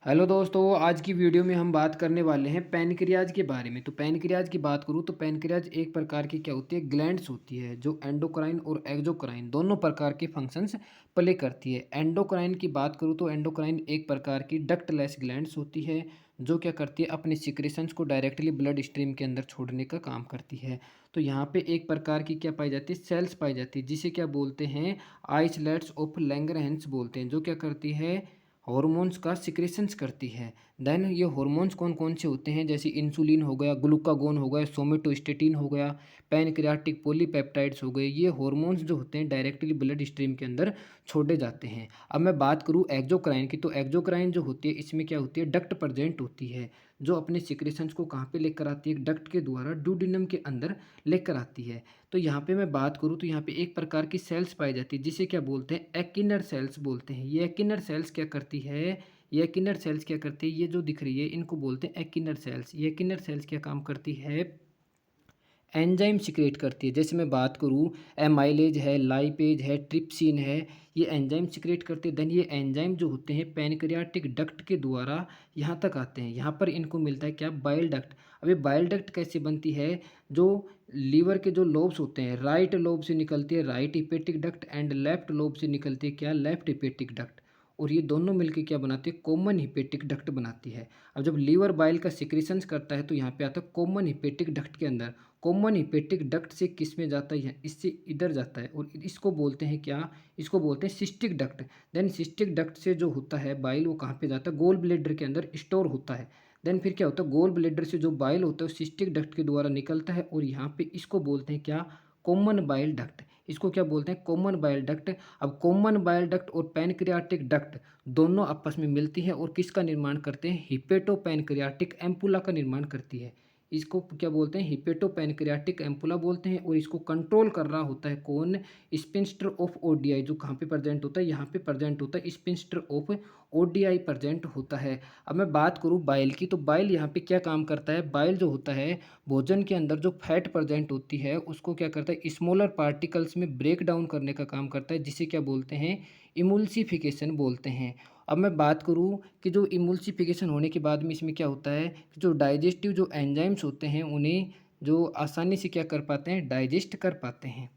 Hello दोस्तों, आज की वीडियो में हम बात करने वाले हैं पैनक्रियाज के बारे में। तो पैनक्रियाज की बात करूँ तो पैनक्रियाज एक प्रकार की क्या होती है, ग्लैंड्स होती है जो एंडोक्राइन और एक्सोक्राइन दोनों प्रकार के फंक्शंस प्ले करती है। एंडोक्राइन की बात करूँ तो एंडोक्राइन एक प्रकार की डक्टलेस ग्लैंड्स होती है जो क्या करती है, अपने सिक्रेशंस को डायरेक्टली ब्लड स्ट्रीम के अंदर छोड़ने का काम करती है। तो यहाँ पे एक प्रकार की क्या पाई जाती है, सेल्स पाई जाती है जिसे क्या बोलते हैं, आइसलेट्स ऑफ लैंगरहैंस बोलते हैं, जो क्या करती है, हॉर्मोन्स का सिक्रेशंस करती है। देन ये हॉर्मोन्स कौन कौन से होते हैं, जैसे इंसुलिन हो गया, ग्लूकागोन हो गया, सोमेटोस्टेटिन हो गया, पैनक्रियाटिक पॉलीपेप्टाइड्स हो गए। ये हॉर्मोन्स जो होते हैं डायरेक्टली ब्लड स्ट्रीम के अंदर छोड़े जाते हैं। अब मैं बात करूँ एक्सोक्राइन की, तो एक्सोक्राइन जो होती है इसमें क्या होती है, डक्ट प्रेजेंट होती है जो अपने सिक्रेशंस को कहाँ पे लेकर आती है, डक्ट के द्वारा डुओडेनम के अंदर लेकर आती है। तो यहाँ पे मैं बात करूँ तो यहाँ पे एक प्रकार की सेल्स पाई जाती है जिसे क्या बोलते हैं, एकिनर सेल्स बोलते हैं। ये एकिनर सेल्स क्या करती है, ये एकिनर सेल्स क्या करती है, ये जो दिख रही है इनको बोलते हैं एकिनर सेल्स। ये एकिनर सेल्स क्या काम करती है, एंजाइम सिक्रेट करती है। जैसे मैं बात करूँ, एमाइलेज है, लाइपेज है, ट्रिप्सिन है, ये एंजाइम सिक्रेट करते हैं। देन ये एंजाइम जो होते हैं पैनक्रियाटिक डक्ट के द्वारा यहाँ तक आते हैं। यहाँ पर इनको मिलता है क्या, बाइल डक्ट। अब ये बाइल डक्ट कैसे बनती है, जो लीवर के जो लोब्स होते हैं, राइट लोब से निकलती है right hepatic duct and left lobe से निकलती है क्या, लेफ्ट हिपेटिक डक्ट। और ये दोनों मिलकर क्या बनाती है, कॉमन हिपेटिक डक्ट बनाती है। अब जब लीवर बाइल का सिक्रेशंस करता है तो यहाँ पे आता है कॉमन हिपेटिक डक्ट के अंदर। कॉमन हिपेटिक डक्ट से किस में जाता है, इससे इधर जाता है और इसको बोलते हैं क्या, इसको बोलते हैं cystic duct. Then cystic duct से जो होता है बाइल, वो कहाँ पे जाता है, गोल ब्लेडर के अंदर स्टोर होता है। देन फिर क्या होता है, गोल ब्लेडर से जो बाइल होता है वो सिस्टिक डक्ट के द्वारा निकलता है और यहाँ पे इसको बोलते हैं क्या, कॉमन बाइल डक्ट। इसको क्या बोलते हैं, कॉमन बाइल डक्ट। अब कॉमन बाइल डक्ट और पैनक्रियाटिक डक्ट दोनों आपस में मिलती हैं और किसका निर्माण करते हैं, हिपेटो पैनक्रियाटिक एम्पुला का निर्माण करती है। इसको क्या बोलते हैं, हिपेटो पैनक्रियाटिक एम्पुला बोलते हैं। और इसको कंट्रोल कर रहा होता है कौन, स्पिंस्टर ऑफ ओडीआई, जो कहाँ पे प्रेजेंट होता है, यहाँ पे प्रेजेंट होता है, स्पिंस्टर ऑफ ओडीआई प्रेजेंट होता है। अब मैं बात करूँ बाइल की, तो बाइल यहाँ पे क्या काम करता है, बाइल जो होता है भोजन के अंदर जो फैट प्रेजेंट होती है उसको क्या करता है, स्मॉलर पार्टिकल्स में ब्रेक डाउन करने का काम करता है, जिसे क्या बोलते हैं, इमल्सिफिकेशन बोलते हैं। अब मैं बात करूँ कि जो इमल्सिफिकेशन होने के बाद में इसमें क्या होता है कि जो डाइजेस्टिव जो एंजाइम्स होते हैं उन्हें जो आसानी से क्या कर पाते हैं, डाइजेस्ट कर पाते हैं।